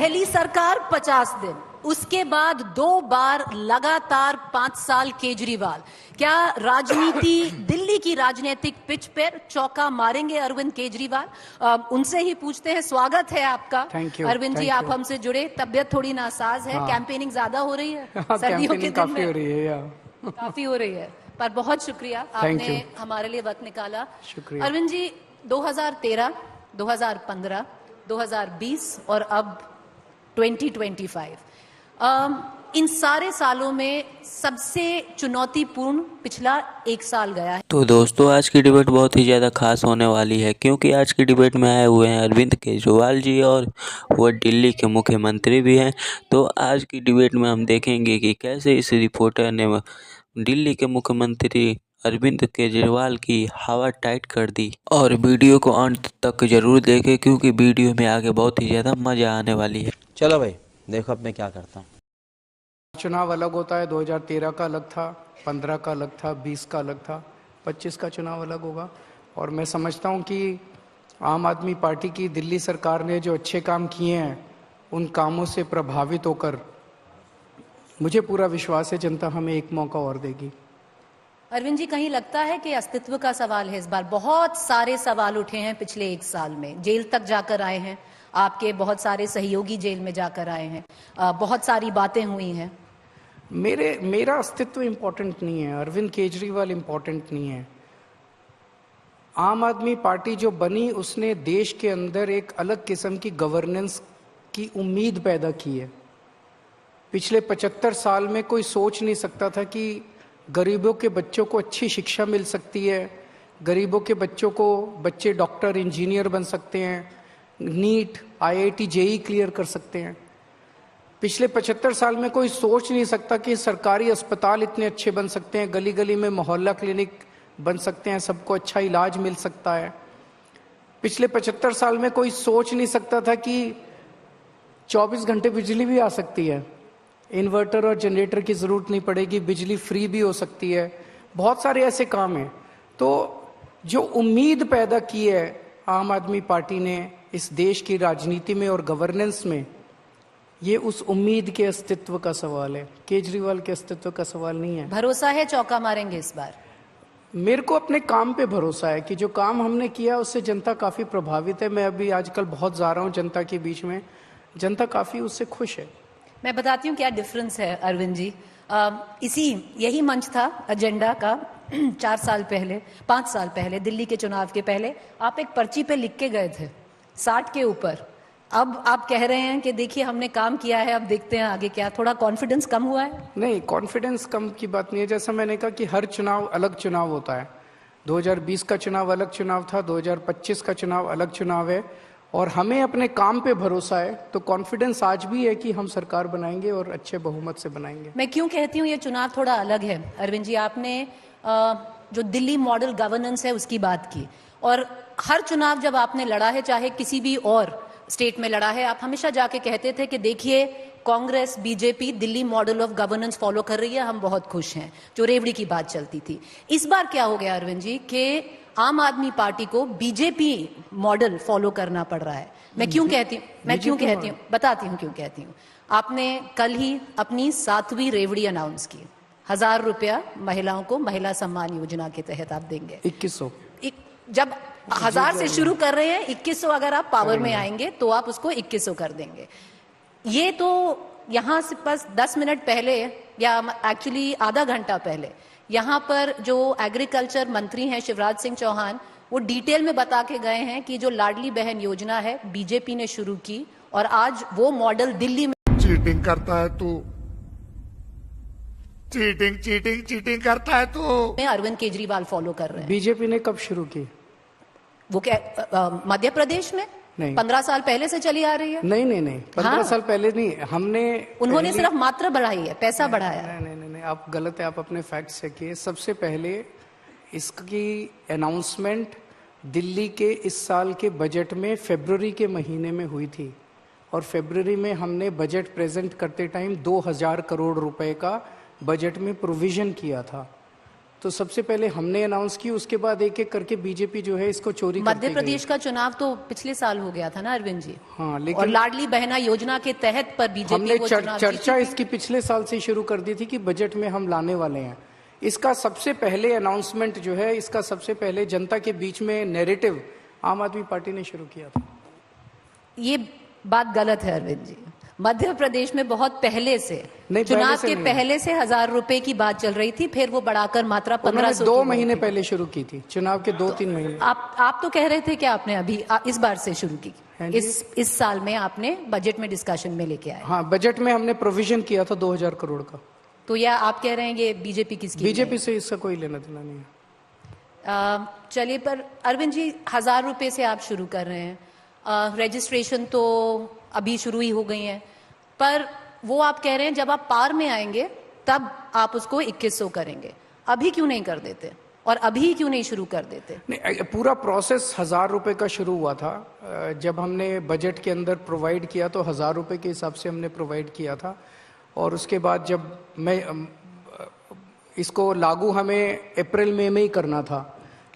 पहली सरकार 50 दिन, उसके बाद 2 बार लगातार 5 साल केजरीवाल। क्या राजनीति दिल्ली की राजनीतिक पिच पर चौका मारेंगे अरविंद केजरीवाल? उनसे ही पूछते हैं। स्वागत है आपका। अरविंद जी, आप हमसे जुड़े। तबियत थोड़ी नासाज है। कैंपेनिंग ज्यादा हो रही है सर्दियों के दिन में? काफी हो रही है, पर बहुत शुक्रिया, आपने हमारे लिए वक्त निकाला। शुक्रिया अरविंद जी। 2013, 2015, 2020 और अब 2025, इन सारे सालों में सबसे चुनौतीपूर्ण पिछला 1 साल गया है। तो दोस्तों, आज की डिबेट बहुत ही ज़्यादा खास होने वाली है, क्योंकि आज की डिबेट में आए हुए हैं अरविंद केजरीवाल जी और वो दिल्ली के मुख्यमंत्री भी हैं। तो आज की डिबेट में हम देखेंगे कि कैसे इस रिपोर्टर ने दिल्ली के मुख्यमंत्री अरविंद केजरीवाल की हवा टाइट कर दी। और वीडियो को अंत तक जरूर देखें, क्योंकि वीडियो में आगे बहुत ही ज़्यादा मज़ा आने वाली है। चलो भाई, देखो अब मैं क्या करता हूँ। चुनाव अलग होता है। 2013 का अलग था, 15 का अलग था, 20 का अलग था, 25 का चुनाव अलग होगा। और मैं समझता हूँ कि आम आदमी पार्टी की दिल्ली सरकार ने जो अच्छे काम किए हैं, उन कामों से प्रभावित होकर मुझे पूरा विश्वास है जनता हमें एक मौका और देगी। अरविंद जी, कहीं लगता है कि अस्तित्व का सवाल है इस बार? बहुत सारे सवाल उठे हैं पिछले 1 साल में। जेल तक जाकर आए हैं, आपके बहुत सारे सहयोगी जेल में जाकर आए हैं, बहुत सारी बातें हुई हैं। मेरा अस्तित्व इम्पोर्टेंट नहीं है, अरविंद केजरीवाल इम्पोर्टेंट नहीं है। आम आदमी पार्टी जो बनी, उसने देश के अंदर एक अलग किस्म की गवर्नेंस की उम्मीद पैदा की है। पिछले 75 साल में कोई सोच नहीं सकता था कि गरीबों के बच्चों को अच्छी शिक्षा मिल सकती है, गरीबों के बच्चे डॉक्टर इंजीनियर बन सकते हैं, नीट IIT JEE क्लियर कर सकते हैं। पिछले 75 साल में कोई सोच नहीं सकता कि सरकारी अस्पताल इतने अच्छे बन सकते हैं, गली गली में मोहल्ला क्लिनिक बन सकते हैं, सबको अच्छा इलाज मिल सकता है। पिछले 75 साल में कोई सोच नहीं सकता था कि 24 घंटे बिजली भी आ सकती है, इन्वर्टर और जनरेटर की ज़रूरत नहीं पड़ेगी, बिजली फ्री भी हो सकती है। बहुत सारे ऐसे काम हैं। तो जो उम्मीद पैदा की है आम आदमी पार्टी ने इस देश की राजनीति में और गवर्नेंस में, ये उस उम्मीद के अस्तित्व का सवाल है, केजरीवाल के अस्तित्व का सवाल नहीं है। भरोसा है चौका मारेंगे इस बार? मेरे को अपने काम पे भरोसा है कि जो काम हमने किया उससे जनता काफ़ी प्रभावित है। मैं अभी आजकल बहुत जा रहा हूँ जनता के बीच में, जनता काफ़ी उससे खुश है। मैं बताती हूँ क्या डिफरेंस है अरविंद जी। यही मंच था एजेंडा का 4 साल पहले, 5 साल पहले, दिल्ली के चुनाव के पहले। आप एक पर्ची पे लिख के गए थे 60 के ऊपर। अब आप कह रहे हैं कि देखिए हमने काम किया है, अब देखते हैं आगे क्या। थोड़ा कॉन्फिडेंस कम हुआ है? नहीं, कॉन्फिडेंस कम की बात नहीं है। जैसा मैंने कहा कि हर चुनाव अलग चुनाव होता है। 2020 का चुनाव अलग चुनाव था, 2025 का चुनाव अलग चुनाव है, और हमें अपने काम पे भरोसा है। तो कॉन्फिडेंस आज भी है कि हम सरकार बनाएंगे और अच्छे बहुमत से बनाएंगे। मैं क्यों कहती हूँ ये चुनाव थोड़ा अलग है अरविंद जी? आपने जो दिल्ली मॉडल गवर्नेंस है उसकी बात की, और हर चुनाव जब आपने लड़ा है, चाहे किसी भी और स्टेट में लड़ा है, आप हमेशा जाके कहते थे कि देखिए Congress BJP Delhi model of governance follow कर रही है, हम बहुत खुश हैं, जो रेवड़ी की बात चलती थी। इस बार क्या हो गया अरविंद जी कि आम आदमी पार्टी को बीजेपी मॉडल फॉलो करना पड़ रहा है? मैं क्यों कहती हूँ बताती हूँ क्यों कहती हूँ। आपने कल ही अपनी 7वीं रेवड़ी अनाउंस की। 1000 रुपया महिलाओं को महिला सम्मान योजना के तहत आप देंगे। 2100 जब 1000 से शुरू कर रहे हैं, 2100 अगर आप पावर में आएंगे तो आप उसको 2100 कर देंगे। ये तो यहाँ से बस 10 मिनट पहले, या एक्चुअली आधा घंटा पहले, यहाँ पर जो एग्रीकल्चर मंत्री हैं शिवराज सिंह चौहान, वो डिटेल में बता के गए हैं कि जो लाडली बहन योजना है बीजेपी ने शुरू की, और आज वो मॉडल दिल्ली में चीटिंग करता है तू, चीटिंग करता है तू। अरविंद केजरीवाल फॉलो कर रहे हैं। बीजेपी ने कब शुरू की? वो क्या मध्य प्रदेश में नहीं, 15 साल पहले से चली आ रही है। नहीं 15 साल पहले नहीं। उन्होंने सिर्फ मात्रा बढ़ाई है, पैसा बढ़ाया। नहीं, आप गलत है। आप अपने फैक्ट्स चेकिए। सबसे पहले इसकी अनाउंसमेंट दिल्ली के इस साल के बजट में फरवरी के महीने में हुई थी, और फरवरी में हमने बजट प्रेजेंट करते टाइम 2000 करोड़ रुपए का बजट में प्रोविजन किया था। तो सबसे पहले हमने अनाउंस की, उसके बाद एक एक करके बीजेपी जो है इसको चोरी करती मध्य गई। प्रदेश का चुनाव तो पिछले साल हो गया था ना अरविंद जी। हाँ, और लेकिन लाडली बहना योजना के तहत पर बीजेपी हमने वो चुनाव चर्चा जीती। इसकी पिछले साल से शुरू कर दी थी कि बजट में हम लाने वाले हैं। इसका सबसे पहले अनाउंसमेंट जो है, इसका सबसे पहले जनता के बीच में नैरेटिव आम आदमी पार्टी ने शुरू किया था। ये बात गलत है अरविंद जी। मध्य प्रदेश में बहुत पहले से नहीं, चुनाव पहले से के नहीं। पहले से 1000 रुपए की बात चल रही थी, फिर वो बढ़ाकर मात्रा 1500 2 की हो महीने गई। पहले शुरू की थी, चुनाव के 2-3 महीने। आप तो कह रहे थे कि आपने अभी इस बार से शुरू की, हाँ जी। इस साल में आपने बजट में डिस्कशन में लेके आए। हाँ, बजट में हमने प्रोविजन किया था 2000 करोड़ का। तो या आप कह रहे हैं ये बीजेपी की स्कीम है? बीजेपी से इसका कोई लेना देना नहीं है। चलिए, पर अरविंद जी 1000 रुपए से आप शुरू कर रहे हैं, रजिस्ट्रेशन तो अभी शुरू ही हो गई है, पर वो आप कह रहे हैं जब आप पार में आएंगे तब आप उसको 2100 करेंगे। अभी क्यों नहीं कर देते, और अभी क्यों नहीं शुरू कर देते? नहीं, पूरा प्रोसेस 1000 रुपए का शुरू हुआ था। जब हमने बजट के अंदर प्रोवाइड किया तो 1000 रुपए के हिसाब से हमने प्रोवाइड किया था, और उसके बाद जब मैं इसको लागू हमें अप्रैल मई में ही करना था,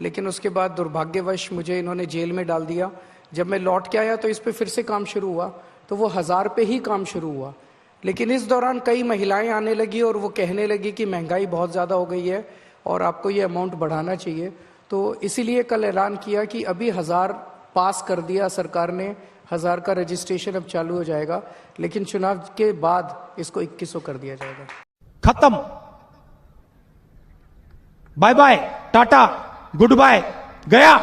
लेकिन उसके बाद दुर्भाग्यवश मुझे इन्होंने जेल में डाल दिया। जब मैं लौट के आया तो इस पे फिर से काम शुरू हुआ, तो वो 1000 पे ही काम शुरू हुआ। लेकिन इस दौरान कई महिलाएं आने लगी और वो कहने लगी कि महंगाई बहुत ज़्यादा हो गई है और आपको ये अमाउंट बढ़ाना चाहिए। तो इसीलिए कल ऐलान किया कि अभी 1000 पास कर दिया सरकार ने, 1000 का रजिस्ट्रेशन अब चालू हो जाएगा, लेकिन चुनाव के बाद इसको 2100 कर दिया जाएगा। खत्म, bye bye, tata, good bye, गया।